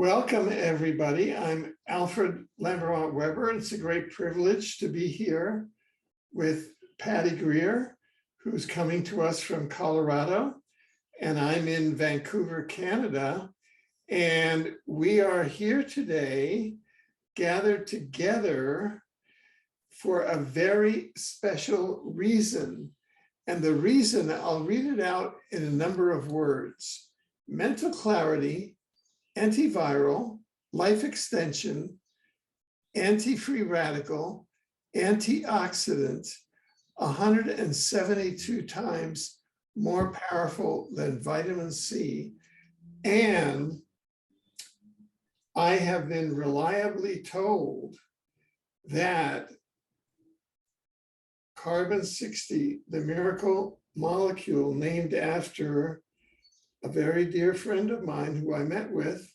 Welcome, everybody. I'm Alfred Lambremont Webre. It's a great privilege to be here with Patty Greer, who's coming to us from Colorado, and I'm in Vancouver, Canada. And we are here today, gathered together for a very special reason. And the reason, I'll read it out in a number of words: mental clarity, antiviral, life extension, anti-free radical, antioxidant, 172 times more powerful than vitamin C. And I have been reliably told that carbon-60, the miracle molecule named after a very dear friend of mine who I met with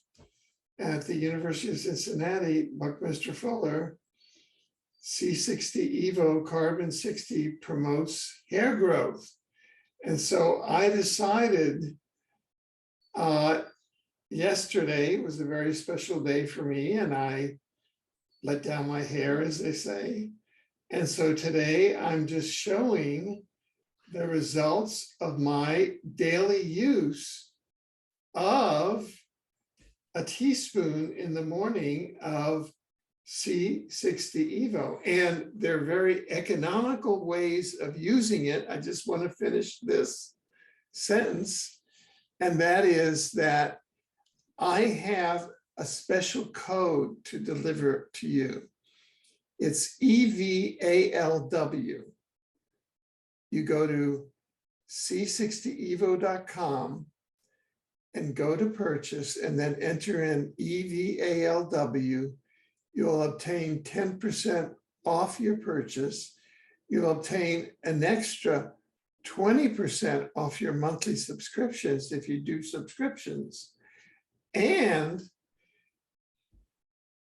at the University of Cincinnati, Buckminster Fuller, C60 EVO carbon-60 promotes hair growth. And so I decided yesterday was a very special day for me, and I let down my hair, as they say. And so today I'm just showing the results of my daily use of a teaspoon in the morning of C60 EVO. And they're very economical ways of using it. I just want to finish this sentence. And that is that I have a special code to deliver to you. It's EVALW. You go to C60Evo.com and go to purchase and then enter in EVALW. You'll obtain 10% off your purchase. You'll obtain an extra 20% off your monthly subscriptions if you do subscriptions. And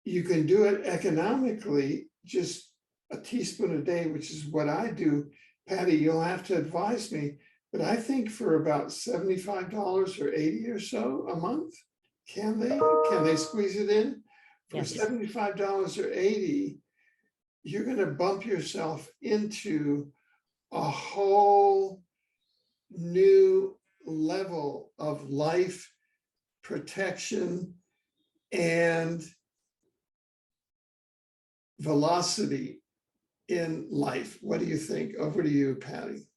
you can do it economically, just a teaspoon a day, which is what I do. Patty, you'll have to advise me, but I think for about $75 or $80 or so a month, can they squeeze it in? For yes. $75 or $80, you're going to bump yourself into a whole new level of life protection and velocity in life. What do you think? Over to you, Patty.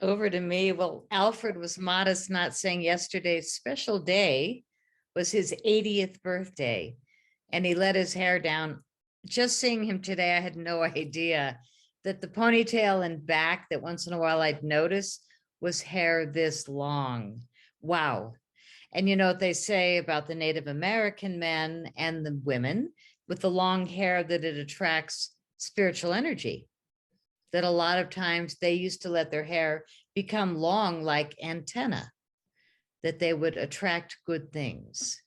Over to me. Well, Alfred was modest, not saying yesterday's special day was his 80th birthday, and he let his hair down. Just seeing him today, I had no idea that the ponytail and back that once in a while I'd notice was hair this long. Wow. And you know what they say about the Native American men and the women with the long hair, that it attracts spiritual energy, that a lot of times they used to let their hair become long like antenna, that they would attract good things.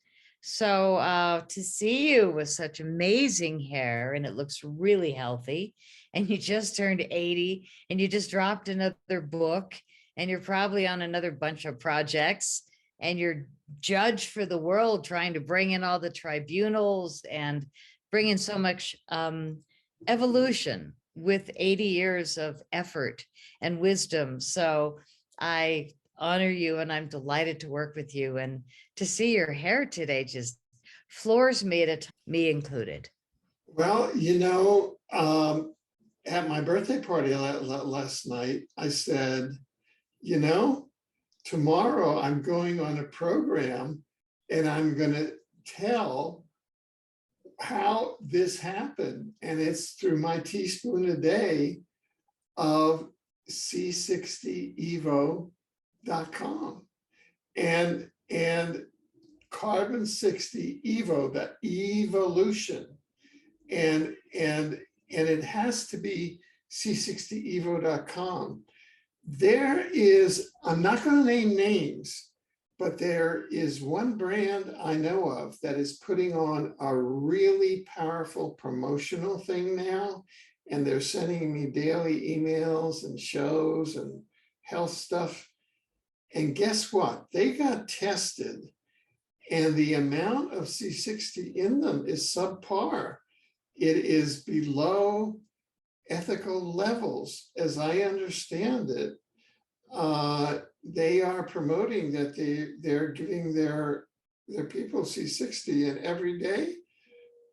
So to see you with such amazing hair, and it looks really healthy, and you just turned 80 and you just dropped another book, and you're probably on another bunch of projects, and you're judge for the world, trying to bring in all the tribunals and bring in so much evolution with 80 years of effort and wisdom. So I honor you, and I'm delighted to work with you, and to see your hair today just floors me me included. Well, you know, at my birthday party last night, I said, you know, tomorrow I'm going on a program and I'm going to tell how this happened. And it's through my teaspoon a day of C60Evo.com and carbon-60 EVO, that evolution. And it has to be C60Evo.com. There is, I'm not going to name names, but there is one brand I know of that is putting on a really powerful promotional thing now. And they're sending me daily emails and shows and health stuff. And guess what? They got tested and the amount of C60 in them is subpar. It is below ethical levels, as I understand it. They are promoting that they're giving their people C60 and every day,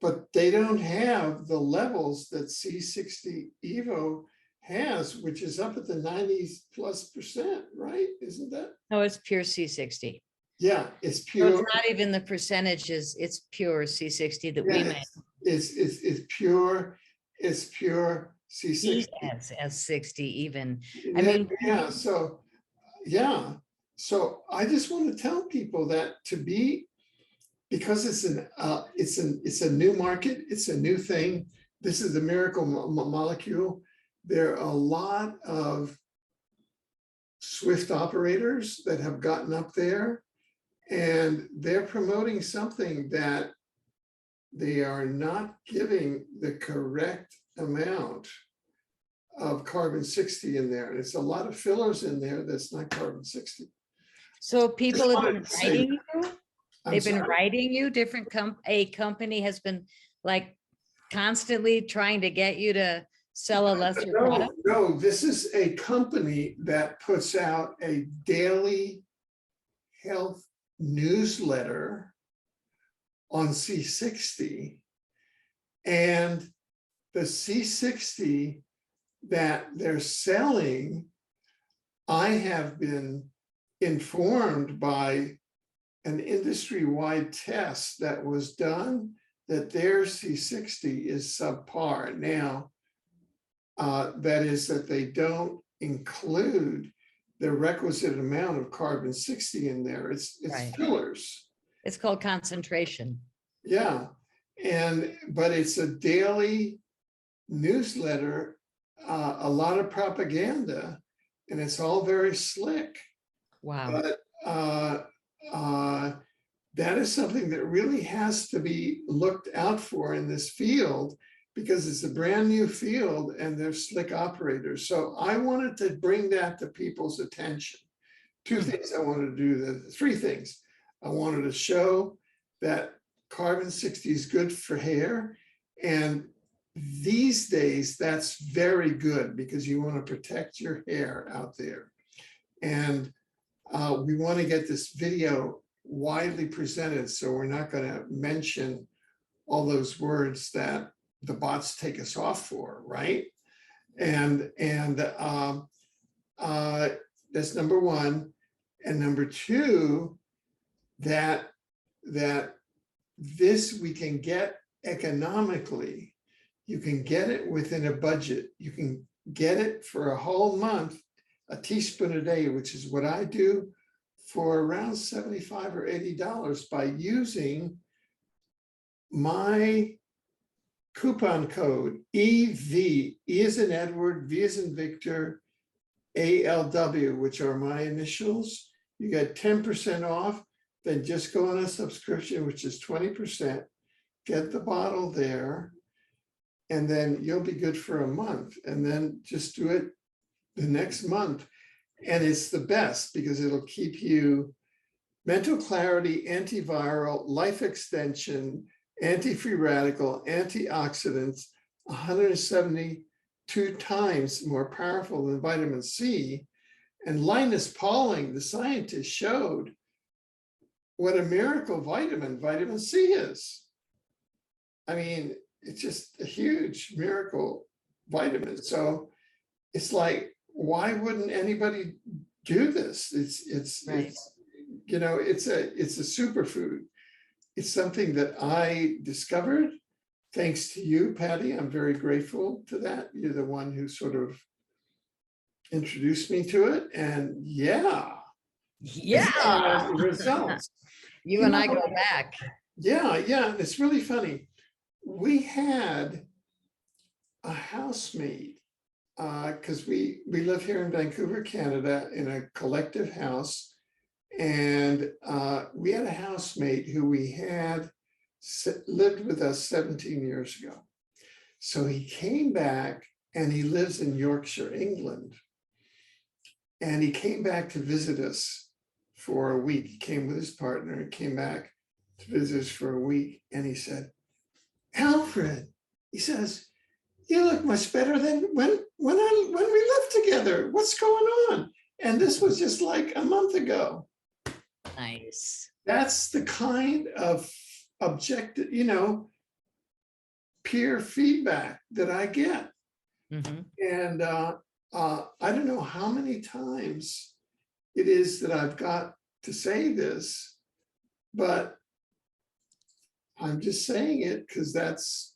but they don't have the levels that C60 EVO has, which is up at the 90+%, right? Isn't that? No, it's pure C60. Yeah, it's So pure. it's not even the percentages, it's pure C60 that we Yeah, make. it's pure. It's pure C60. ESS60 even. I Yeah, mean, yeah. So yeah. So I just want to tell people that because it's a new market, it's a new thing. This is the miracle molecule. There are a lot of swift operators that have gotten up there, and they're promoting something that they are not giving the correct amount of carbon-60 in there. And it's a lot of fillers in there that's not carbon-60. so people have been wanted to say writing you, I'm they've been sorry? writing you, a company has been like constantly trying to get you to sell a lesser No, product. no, this is a company that puts out a daily health newsletter on C60. And the C60 that they're selling, I have been informed by an industry-wide test that was done that their C60 is subpar. Now, that is that they don't include the requisite amount of carbon-60 in there. It's Right. fillers. It's called concentration. Yeah, but it's a daily newsletter, a lot of propaganda, and it's all very slick. Wow. But that is something that really has to be looked out for in this field, because it's a brand new field and they're slick operators. So I wanted to bring that to people's attention. Two things I wanted to do, three things. I wanted to show that carbon-60 is good for hair. And these days, that's very good because you want to protect your hair out there. And we want to get this video widely presented, so we're not going to mention all those words that the bots take us off for, right? And that's number one. And number two, that this we can get economically. You can get it within a budget. You can get it for a whole month, a teaspoon a day, which is what I do, for around $75 or $80 by using my coupon code EV, E as in Edward, V as in Victor, ALW, which are my initials. You get 10% off. Then just go on a subscription, which is 20%. Get the bottle there, and then you'll be good for a month. And then just do it the next month. And it's the best because it'll keep you mental clarity, antiviral, life extension, anti-free radical, antioxidants, 172 times more powerful than vitamin C. And Linus Pauling, the scientist, showed what a miracle vitamin C is. I mean, it's just a huge miracle vitamin. So it's like, why wouldn't anybody do this? Right. It's you know, it's a superfood. It's something that I discovered thanks to you, Patty. I'm very grateful to that. You're the one who sort of introduced me to it, and yeah, results. You and I go back. Yeah, and it's really funny. We had a housemate because we live here in Vancouver, Canada, in a collective house. And we had a housemate who we had lived with us 17 years ago. So he came back, and he lives in Yorkshire, England. And he came back to visit us for a week. He came with his partner and came back to visit us for a week, and he said, Alfred, he says, you look much better than when we lived together. What's going on? And this was just like a month ago. Nice. That's the kind of objective, peer feedback that I get. Mhm. And I don't know how many times it is that I've got to say this, but I'm just saying it because that's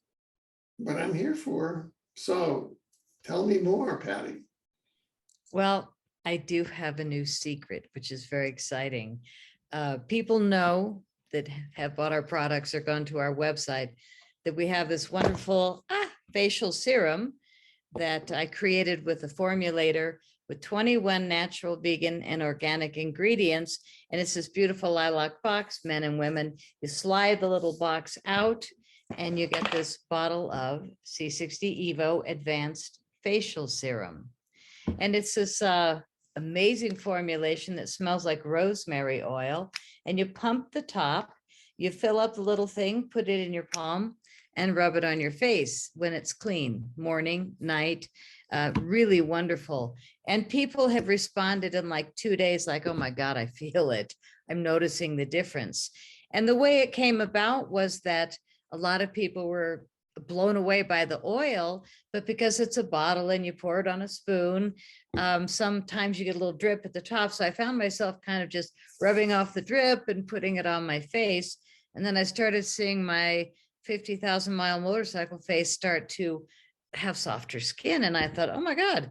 what I'm here for. So tell me more, Patty. Well, I do have a new secret, which is very exciting. People know that have bought our products or gone to our website that we have this wonderful facial serum that I created with a formulator with 21 natural, vegan, and organic ingredients. And it's this beautiful lilac box, men and women. You slide the little box out and you get this bottle of C60 EVO Advanced Facial Serum. And it's this amazing formulation that smells like rosemary oil. And you pump the top, you fill up the little thing, put it in your palm, and rub it on your face when it's clean, morning, night, really wonderful. And people have responded in like 2 days, like, oh my God, I feel it. I'm noticing the difference. And the way it came about was that a lot of people were blown away by the oil, but because it's a bottle and you pour it on a spoon, sometimes you get a little drip at the top. So I found myself kind of just rubbing off the drip and putting it on my face. And then I started seeing my 50,000-mile motorcycle face start to have softer skin. And I thought, oh my God,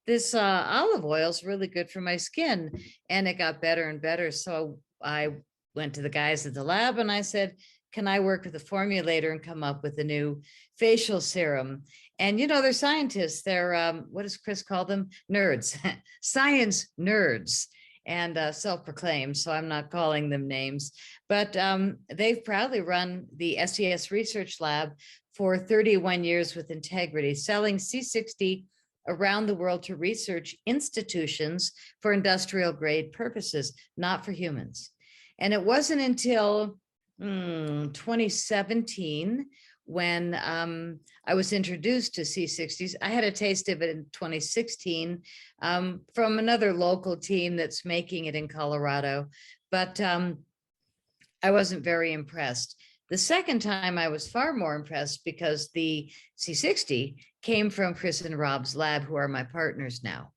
this olive oil is really good for my skin. And it got better and better. So I went to the guys at the lab and I said, can I work with a formulator and come up with a new facial serum? And, they're scientists. They're, what does Chris call them? Nerds, science nerds, and self-proclaimed. So I'm not calling them names, but they've proudly run the SES Research Lab for 31 years with integrity, selling C60 around the world to research institutions for industrial grade purposes, not for humans. And it wasn't until 2017 when I was introduced to C60s. I had a taste of it in 2016 from another local team that's making it in Colorado, but I wasn't very impressed. The second time I was far more impressed because the C60 came from Chris and Rob's lab, who are my partners now.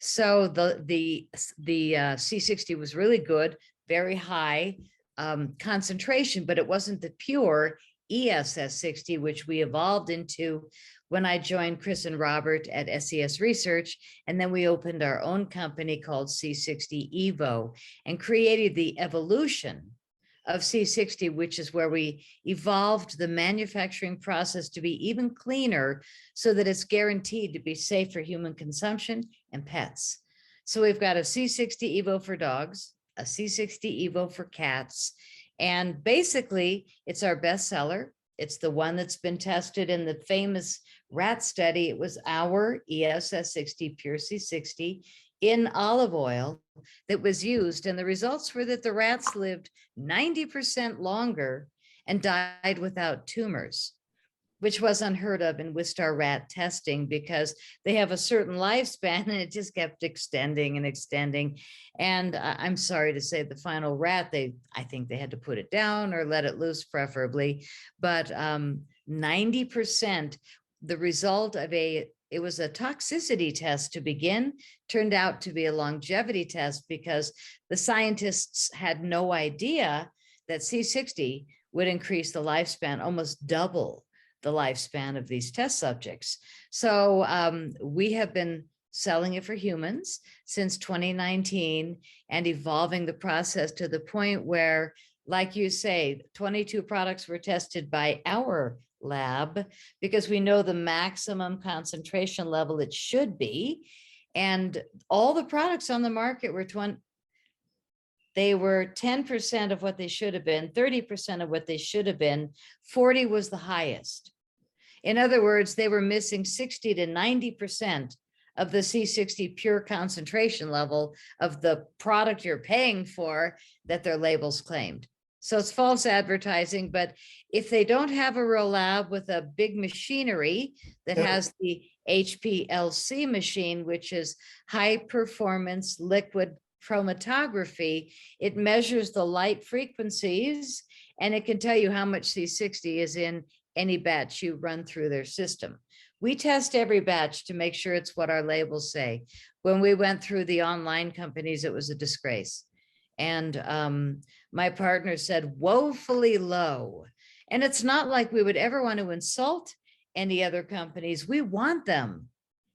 So the C60 was really good, very high concentration, but it wasn't the pure ESS60, which we evolved into when I joined Chris and Robert at SES Research. And then we opened our own company called C60 EVO and created the evolution of C60, which is where we evolved the manufacturing process to be even cleaner so that it's guaranteed to be safe for human consumption and pets. So we've got a C60 EVO for dogs, a C60 EVO for cats. And basically, it's our bestseller. It's the one that's been tested in the famous rat study. It was our ESS60 Pure C60 in olive oil that was used. And the results were that the rats lived 90% longer and died without tumors, which was unheard of in Wistar rat testing because they have a certain lifespan and it just kept extending and extending. And I'm sorry to say the final rat, I think they had to put it down or let it loose preferably, but 90%, the result of it was a toxicity test to begin, turned out to be a longevity test because the scientists had no idea that C60 would increase the lifespan, almost double the lifespan of these test subjects. So we have been selling it for humans since 2019 and evolving the process to the point where, like you say, 22 products were tested by our lab because we know the maximum concentration level it should be. And all the products on the market were 10% of what they should have been, 30% of what they should have been, 40 was the highest. In other words, they were missing 60 to 90% of the C60 pure concentration level of the product you're paying for that their labels claimed. So it's false advertising, but if they don't have a real lab with a big machinery that Yeah. has the HPLC machine, which is high performance liquid chromatography, it measures the light frequencies and it can tell you how much C60 is in any batch you run through their system. We test every batch to make sure it's what our labels say. When we went through the online companies, it was a disgrace. And my partner said woefully low. And it's not like we would ever want to insult any other companies. We want them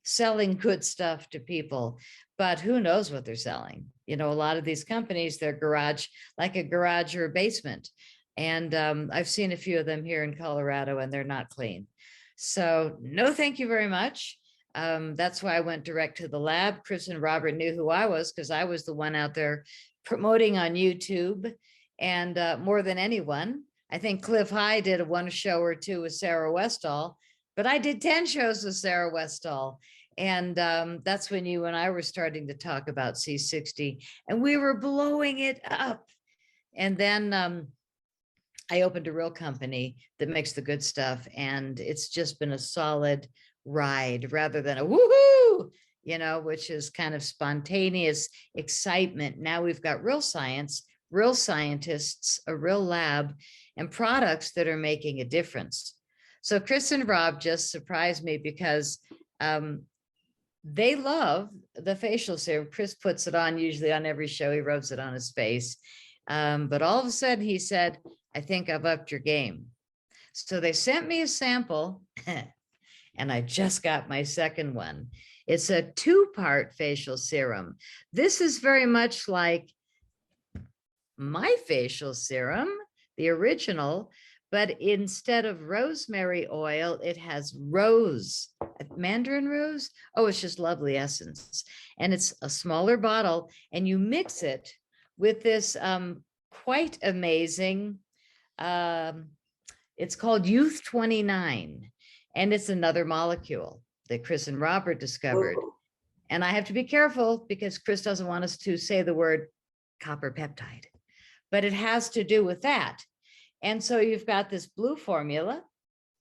selling good stuff to people, but who knows what they're selling? You know, a lot of these companies, they're garage, like a garage or a basement. And I've seen a few of them here in Colorado and they're not clean. So no, thank you very much. That's why I went direct to the lab. Chris and Robert knew who I was because I was the one out there promoting on YouTube. And more than anyone, I think Cliff High did one show or two with Sarah Westall, but I did 10 shows with Sarah Westall. And that's when you and I were starting to talk about C60 and we were blowing it up. And then I opened a real company that makes the good stuff. And it's just been a solid ride rather than a woohoo, you know, which is kind of spontaneous excitement. Now we've got real science, real scientists, a real lab, and products that are making a difference. So Chris and Rob just surprised me because they love the facial serum. Chris puts it on usually on every show. He rubs it on his face. But all of a sudden he said, I think I've upped your game. So they sent me a sample and I just got my second one. It's a 2-part facial serum. This is very much like my facial serum, the original, but instead of rosemary oil, it has rose, mandarin rose. Oh, it's just lovely essence. And it's a smaller bottle and you mix it with this quite amazing, it's called Youth 29. And it's another molecule that Chris and Robert discovered. Oh. And I have to be careful because Chris doesn't want us to say the word copper peptide, but it has to do with that. And so you've got this blue formula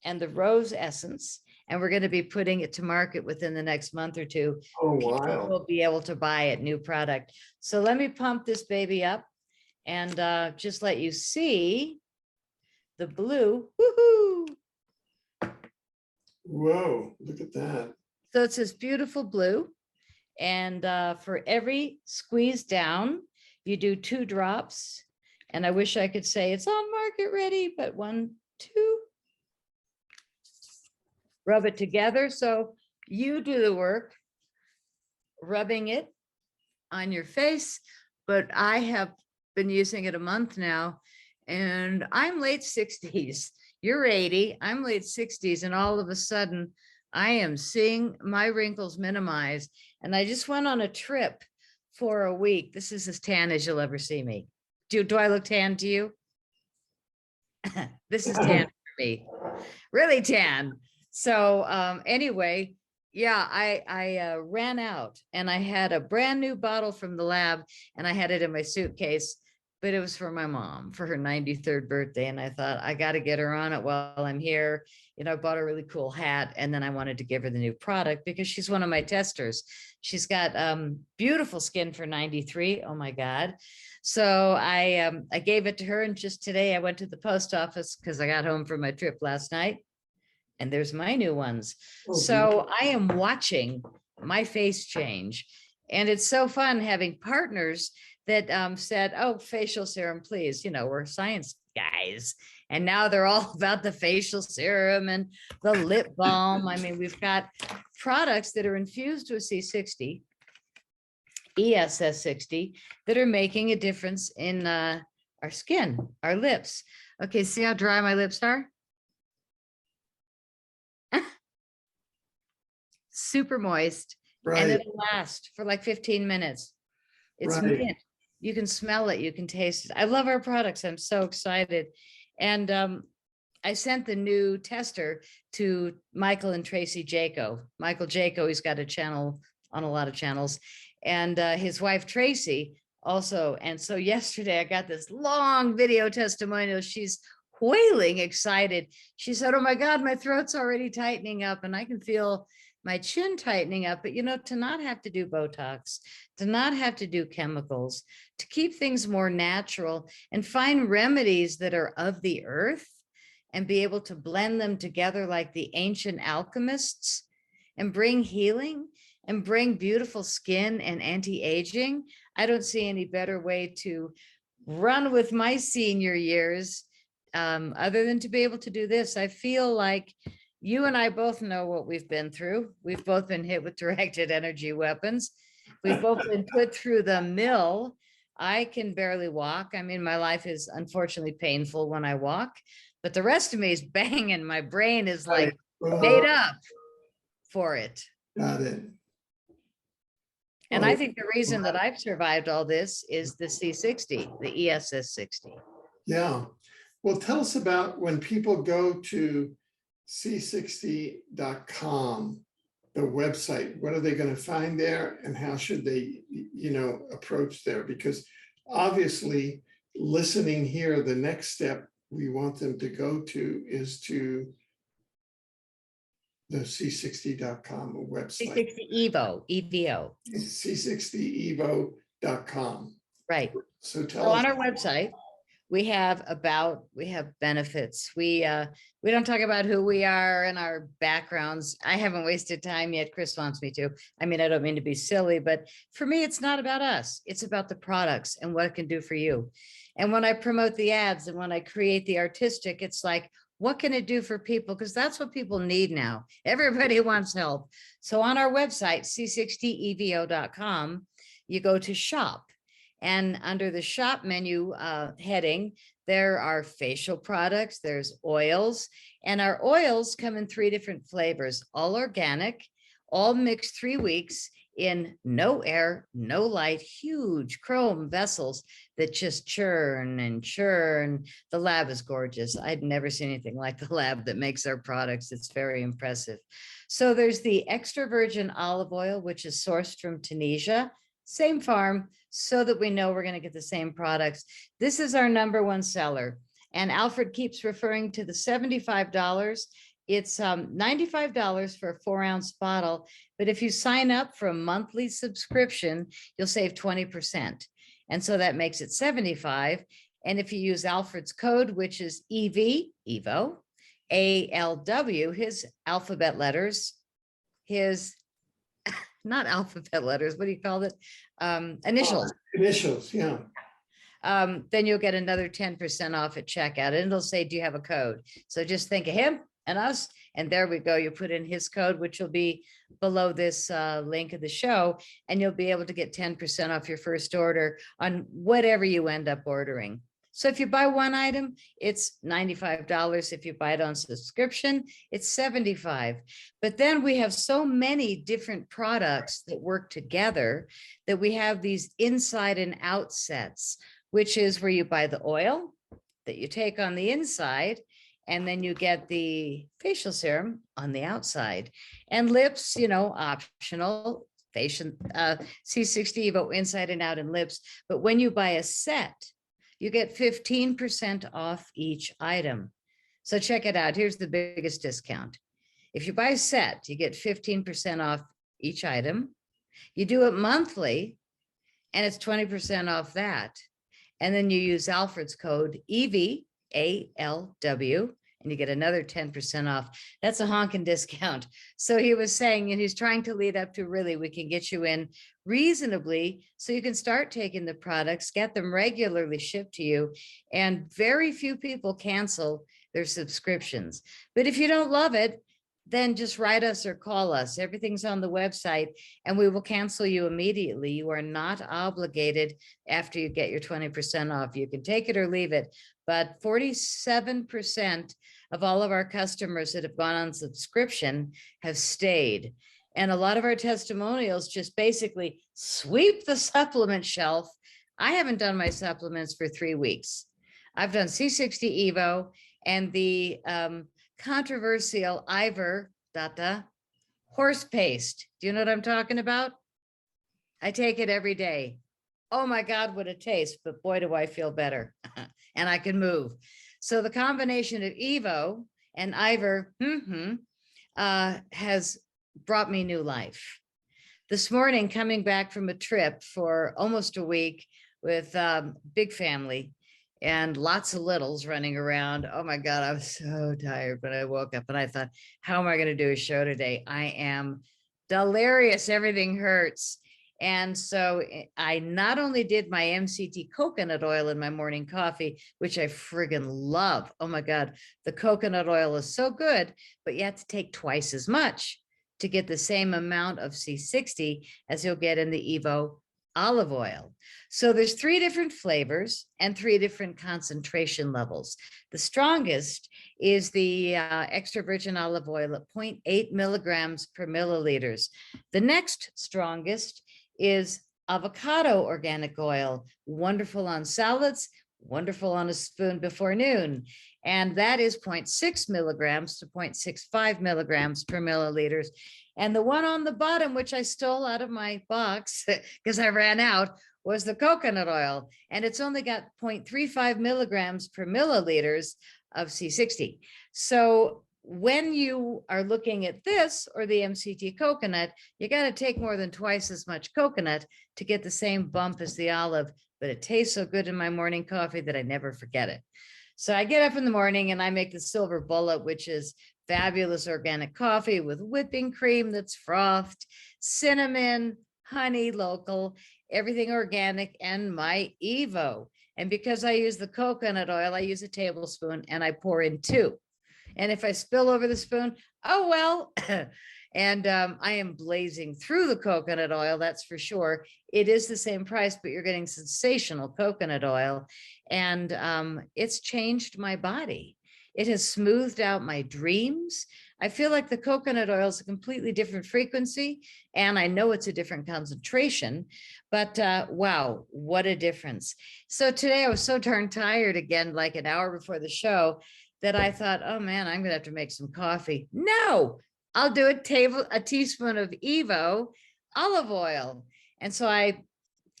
and the rose essence, and we're going to be putting it to market within the next month or two. Oh, People wow. will be able to buy it, new product. So let me pump this baby up and just let you see the blue. Woohoo! Whoa, look at that. So it's this beautiful blue. And for every squeeze down, you do 2 drops. And I wish I could say it's on market ready, but 1, 2. Rub it together. So you do the work, rubbing it on your face. But I have been using it a month now, and I'm late 60s. You're 80, I'm late 60s, and all of a sudden I am seeing my wrinkles minimize. And I just went on a trip for a week. This is as tan as you'll ever see me. Do I look tan to you? This is tan for me, really tan. So anyway, yeah, I ran out and I had a brand new bottle from the lab and I had it in my suitcase, but it was for my mom for her 93rd birthday. And I thought, I got to get her on it while I'm here. You know, I bought a really cool hat and then I wanted to give her the new product because she's one of my testers. She's got beautiful skin for 93. Oh my God. So I gave it to her, and just today I went to the post office because I got home from my trip last night and there's my new ones. Oh, So I am watching my face change, and it's so fun having partners that said, oh, facial serum, please. You know, we're science guys. And now they're all about the facial serum and the lip balm. I mean, we've got products that are infused with C60, ESS60, that are making a difference in our skin, our lips. Okay, see how dry my lips are? Super moist, and right, it'll last for like 15 minutes. It's right. mint. You can smell it, you can taste it. I love our products. I'm so excited. And I sent the new tester to Michael and Tracy Jaco. Michael Jaco, he's got a channel on a lot of channels. And his wife, Tracy, also. And so yesterday I got this long video testimonial. She's wailing excited. She said, oh my God, my throat's already tightening up and I can feel my chin tightening up. But you know, to not have to do Botox, to not have to do chemicals, to keep things more natural and find remedies that are of the earth and be able to blend them together like the ancient alchemists and bring healing and bring beautiful skin and anti-aging. I don't see any better way to run with my senior years other than to be able to do this. I feel like you and I both know what we've been through. We've both been hit with directed energy weapons. We've both been put through the mill. I can barely walk. I mean, my life is unfortunately painful when I walk, but the rest of me is banging. My brain is like made up for it. Got it. And I think the reason that I've survived all this is the C60, the ESS60. Yeah. Well, tell us about when people go to C60.com, the website, what are they going to find there and how should they, approach there? Because obviously listening here, the next step we want them to go to is to the C60.com website. C60 EVO, EVO. C60Evo.com. Right. So tell So us. on our website, we have benefits. We don't talk about who we are and our backgrounds. I haven't wasted time yet. Chris wants me to. I mean, I don't mean to be silly, but for me, it's not about us. It's about the products and what it can do for you. And when I promote the ads and when I create the artistic, it's like, what can it do for people? Because that's what people need now. Everybody wants help. So on our website, C60Evo.com, you go to shop. And under the shop menu heading, there are facial products, there's oils, and our oils come in 3 different flavors, all organic, all mixed 3 weeks in no air, no light, huge chrome vessels that just churn and churn. The lab is gorgeous. I'd never seen anything like the lab that makes our products. It's very impressive. So there's the extra virgin olive oil, which is sourced from Tunisia, same farm, so that we know we're going to get the same products. This is our #1 seller. And Alfred keeps referring to the $75. It's $95 for a 4-ounce bottle. But if you sign up for a monthly subscription, you'll save 20%. And so that makes it $75. And if you use Alfred's code, which is EV, EVO, ALW, his alphabet letters, his not alphabet letters, what do you call it? Initials. Initials, yeah. Then you'll get another 10% off at checkout and it'll say, do you have a code? So just think of him and us. And there we go. You put in his code, which will be below this link of the show, and you'll be able to get 10% off your first order on whatever you end up ordering. So if you buy one item, it's $95. If you buy it on subscription, it's $75. But then we have so many different products that work together that we have these inside and out sets, which is where you buy the oil that you take on the inside, and then you get the facial serum on the outside. And lips, optional, facial, C60 EVO inside and out and lips. But when you buy a set, you get 15% off each item. So check it out. Here's the biggest discount. If you buy a set, you get 15% off each item. You do it monthly, and it's 20% off that. And then you use Alfred's code EV, ALW, and you get another 10% off. That's a honking discount. So he was saying, and he's trying to lead up to, really, we can get you in reasonably so you can start taking the products, get them regularly shipped to you. And very few people cancel their subscriptions. But if you don't love it, then just write us or call us. Everything's on the website and we will cancel you immediately. You are not obligated after you get your 20% off. You can take it or leave it. But 47% of all of our customers that have gone on subscription have stayed. And a lot of our testimonials just basically sweep the supplement shelf. I haven't done my supplements for 3 weeks. I've done C60 EVO and the controversial Ivor horse paste. Do you know what I'm talking about? I take it every day. oh my God, what a taste, but boy, do I feel better and I can move. So the combination of Evo and Ivor has brought me new life. This morning, coming back from a trip for almost a week with big family and lots of littles running around. Oh my God, I was so tired, but I woke up and I thought, how am I going to do a show today? I am delirious. Everything hurts. And so I not only did my MCT coconut oil in my morning coffee, which I friggin' love. Oh my God, the coconut oil is so good, but you have to take twice as much to get the same amount of C60 as you'll get in the EVO olive oil. So there's 3 different flavors and 3 different concentration levels. The strongest is the extra virgin olive oil at 0.8 milligrams per milliliters. The next strongest is avocado organic oil, wonderful on salads, wonderful on a spoon before noon. And that is 0.6 milligrams to 0.65 milligrams per milliliters. And the one on the bottom, which I stole out of my box because I ran out, was the coconut oil. And it's only got 0.35 milligrams per milliliters of C60. So when you are looking at this or the MCT coconut, you got to take more than twice as much coconut to get the same bump as the olive, but it tastes so good in my morning coffee that I never forget it. So I get up in the morning and I make the silver bullet, which is fabulous organic coffee with whipping cream that's frothed, cinnamon, honey, local, everything organic, and my Evo. And because I use the coconut oil, I use a tablespoon and I pour in 2. And if I spill over the spoon, oh, well. And I am blazing through the coconut oil, that's for sure. It is the same price, but you're getting sensational coconut oil. And it's changed my body. It has smoothed out my dreams. I feel like the coconut oil is a completely different frequency, and I know it's a different concentration, but wow, what a difference. So today I was so darn tired again, like an hour before the show, that I thought, oh man, I'm gonna have to make some coffee. No, I'll do a teaspoon of Evo olive oil. And so I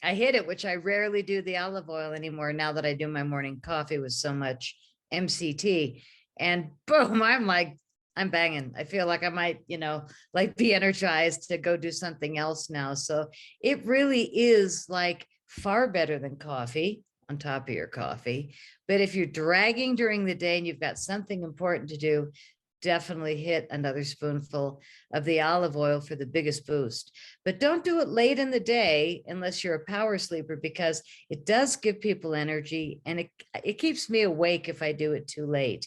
hit it, which I rarely do the olive oil anymore now that I do my morning coffee with so much MCT. And boom, I'm banging. I feel like I might, like be energized to go do something else now. So it really is like far better than coffee on top of your coffee. But if you're dragging during the day and you've got something important to do, definitely hit another spoonful of the olive oil for the biggest boost. But don't do it late in the day unless you're a power sleeper, because it does give people energy, and it keeps me awake if I do it too late.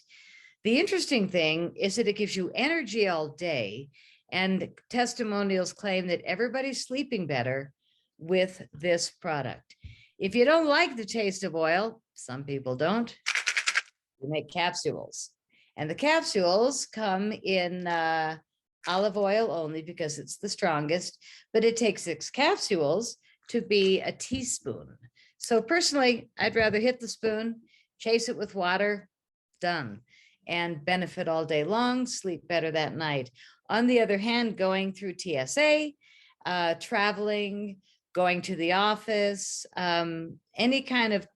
The interesting thing is that it gives you energy all day, and testimonials claim that everybody's sleeping better with this product. If you don't like the taste of oil, some people don't, you make capsules. And the capsules come in olive oil only because it's the strongest, but it takes 6 capsules to be a teaspoon. So personally, I'd rather hit the spoon, chase it with water, done, and benefit all day long, sleep better that night. On the other hand, going through TSA, traveling, going to the office, any kind of,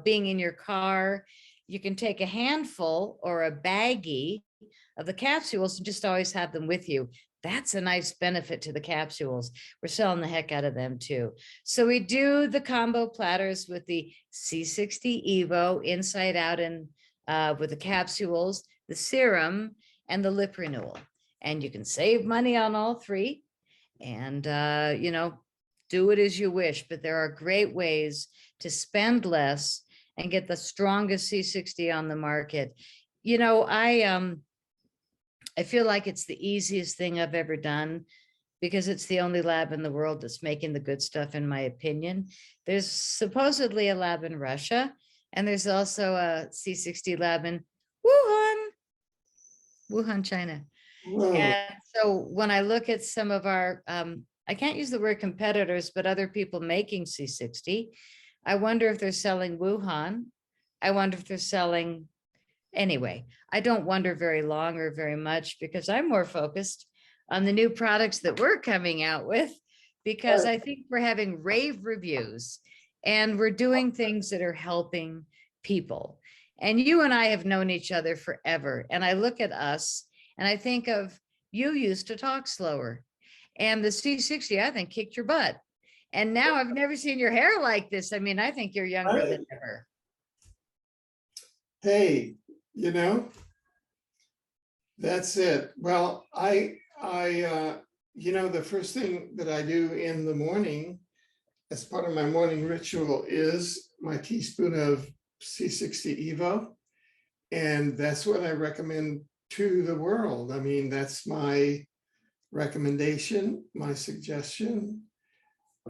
being in your car, you can take a handful or a baggie of the capsules and just always have them with you. That's a nice benefit to the capsules. We're selling the heck out of them too. So we do the combo platters with the C60 EVO inside out and with the capsules, the serum, and the lip renewal. And you can save money on all 3 and, do it as you wish. But there are great ways to spend less and get the strongest C60 on the market. I feel like it's the easiest thing I've ever done because it's the only lab in the world that's making the good stuff, in my opinion. There's supposedly a lab in Russia, and there's also a C60 lab in Wuhan, China. Whoa. And so when I look at some of our, I can't use the word competitors, but other people making C60, I wonder if they're selling Wuhan. I wonder if they're selling, anyway, I don't wonder very long or very much, because I'm more focused on the new products that we're coming out with, because I think we're having rave reviews. And we're doing things that are helping people. And you and I have known each other forever. And I look at us and I think of, you used to talk slower. And the C60, I think, kicked your butt. And now I've never seen your hair like this. I mean, I think you're younger Right. than ever. Hey, that's it. Well, the first thing that I do in the morning as part of my morning ritual is my teaspoon of C60 EVO. And that's what I recommend to the world. I mean, that's my recommendation, my suggestion.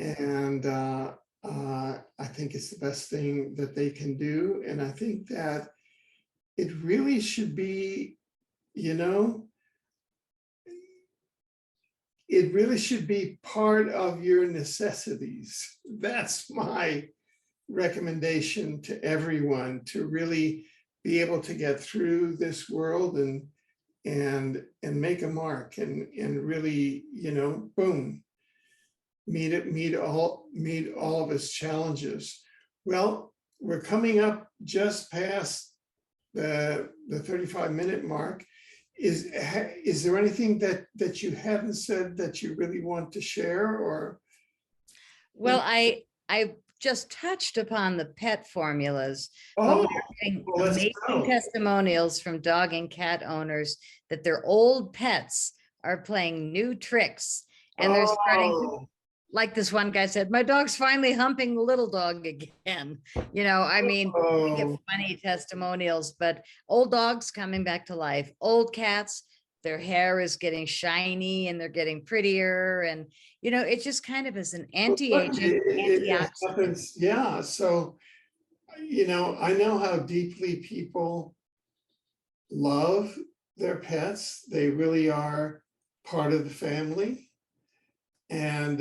And I think it's the best thing that they can do. And I think that it really should be, it really should be part of your necessities. That's my recommendation to everyone, to really be able to get through this world and make a mark and really, boom, meet all of its challenges. Well, we're coming up just past the 35-minute mark. Is there anything that you haven't said that you really want to share? Or Well, I just touched upon the pet formulas, but oh, we're getting well, let's amazing go. testimonials from dog and cat owners that their old pets are playing new tricks, and they're starting to, Oh, like this one guy said, my dog's finally humping the little dog again. I mean, we get oh, funny testimonials, but old dogs coming back to life, old cats, their hair is getting shiny and they're getting prettier. And, it just kind of is an anti-aging, it antioxidant. happens. Yeah. So, I know how deeply people love their pets. They really are part of the family. And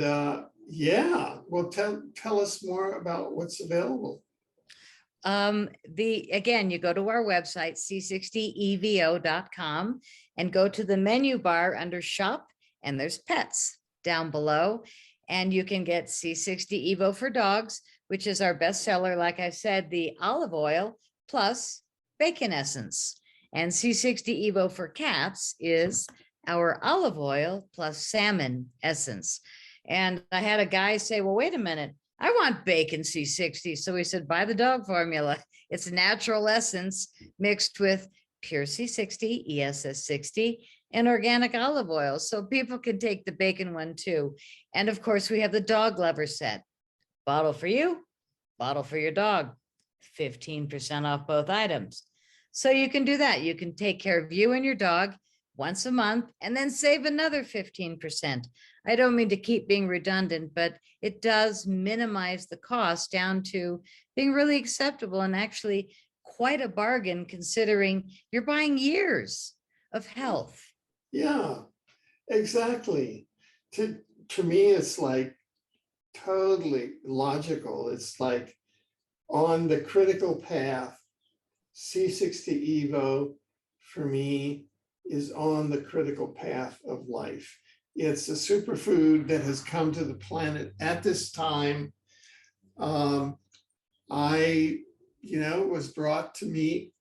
yeah, well, tell us more about what's available. Again, you go to our website, C60EVO.com, and go to the menu bar under shop, and there's pets down below. And you can get C60 EVO for dogs, which is our best seller. Like I said, the olive oil plus bacon essence. And C60 EVO for cats is our olive oil plus salmon essence. And I had a guy say, well, wait a minute, I want bacon C60. So we said, buy the dog formula. It's natural essence mixed with pure C60, ESS60, and organic olive oil. So people can take the bacon one too. And of course, we have the dog lover set. Bottle for you, bottle for your dog, 15% off both items. So you can do that. You can take care of you and your dog once a month and then save another 15%. I don't mean to keep being redundant, but it does minimize the cost down to being really acceptable and actually quite a bargain considering you're buying years of health. Yeah, exactly. To me, it's like totally logical. It's like on the critical path. C60 EVO for me is on the critical path of life. It's a superfood that has come to the planet at this time. I, was brought to meet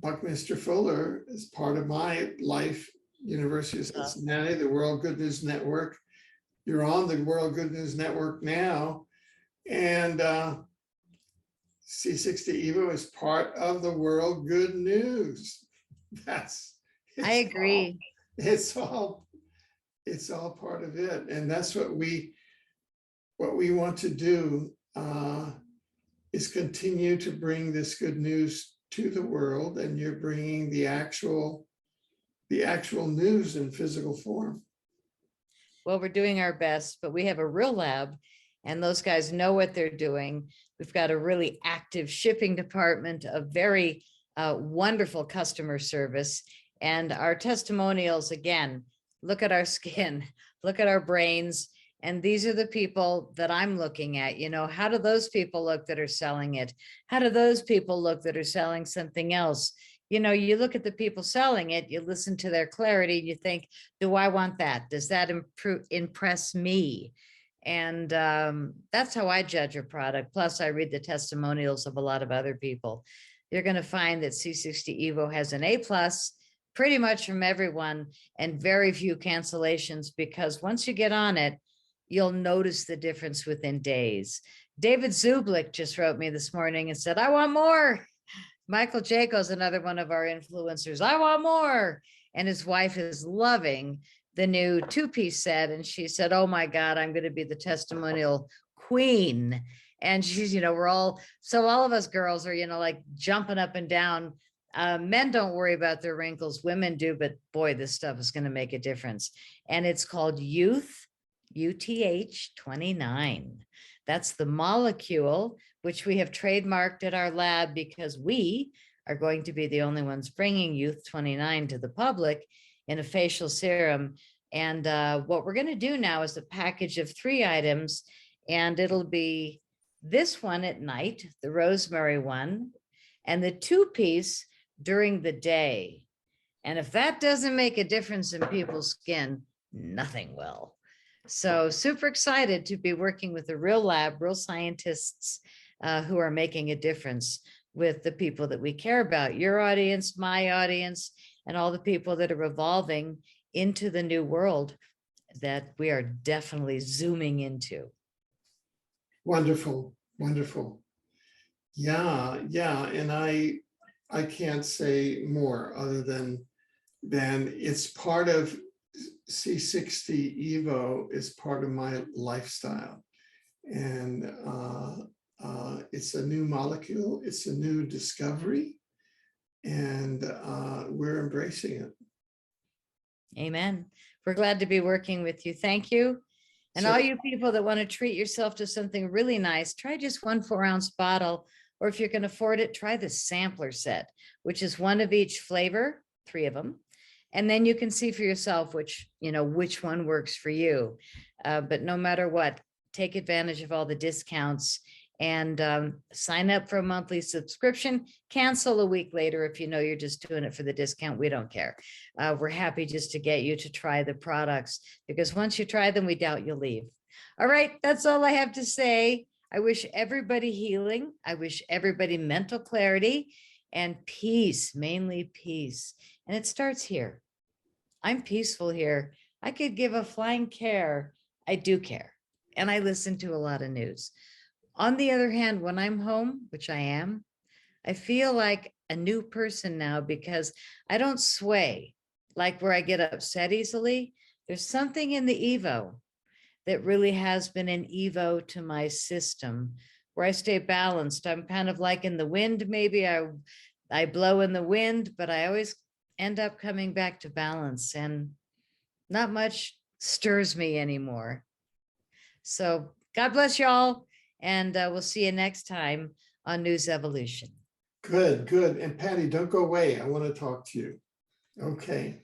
Buckminster Fuller as part of my life, University of Cincinnati, the World Good News Network. You're on the World Good News Network now. And C60 EVO is part of the World Good News. I agree. It's all part of it. And that's what we want to do, is continue to bring this good news to the world. And you're bringing the actual news in physical form. Well, we're doing our best, but we have a real lab and those guys know what they're doing. We've got a really active shipping department, a very wonderful customer service, and our testimonials, again, look at our skin, look at our brains. And these are the people that I'm looking at. How do those people look that are selling it? How do those people look that are selling something else? You look at the people selling it, you listen to their clarity, and you think, do I want that? Does that impress me? And that's how I judge a product. Plus, I read the testimonials of a lot of other people. You're going to find that C60 EVO has an A+, pretty much from everyone, and very few cancellations, because once you get on it, you'll notice the difference within days. David Zublik just wrote me this morning and said, I want more. Michael Jaco's another one of our influencers. I want more. And his wife is loving the new 2-piece set. And she said, oh my God, I'm going to be the testimonial queen. And she's, we're all of us girls are, like jumping up and down. Men don't worry about their wrinkles. Women do, but boy, this stuff is going to make a difference. And it's called Youth, UTH 29. That's the molecule, which we have trademarked at our lab because we are going to be the only ones bringing Youth 29 to the public in a facial serum. And what we're going to do now is a package of 3 items, and it'll be this one at night, the rosemary one, and the 2-piece during the day. And if that doesn't make a difference in people's skin, nothing will. So super excited to be working with a real lab, real scientists who are making a difference with the people that we care about, your audience, my audience, and all the people that are evolving into the new world that we are definitely zooming into. Wonderful, wonderful. Yeah, and I can't say more other than it's part of C60 EVO is part of my lifestyle. And it's a new molecule, it's a new discovery, and we're embracing it. Amen. We're glad to be working with you. Thank you. And all you people that want to treat yourself to something really nice, try just 1 4-ounce bottle, or if you can afford it, try the sampler set, which is 1 of each flavor, 3 of them. And then you can see for yourself which one works for you. But no matter what, take advantage of all the discounts and sign up for a monthly subscription. Cancel a week later if you're just doing it for the discount. We don't care. We're happy just to get you to try the products, because once you try them, we doubt you'll leave. All right, that's all I have to say. I wish everybody healing. I wish everybody mental clarity and peace, mainly peace. And it starts here. I'm peaceful here. I could give a flying care. I do care. And I listen to a lot of news. On the other hand, when I'm home, which I am, I feel like a new person now, because I don't sway like where I get upset easily. There's something in the EVO that really has been an EVO to my system, where I stay balanced. I'm kind of like in the wind, maybe I blow in the wind, but I always end up coming back to balance, and not much stirs me anymore. So God bless y'all. And we'll see you next time on News Evolution. Good. And Patty, don't go away. I want to talk to you. Okay.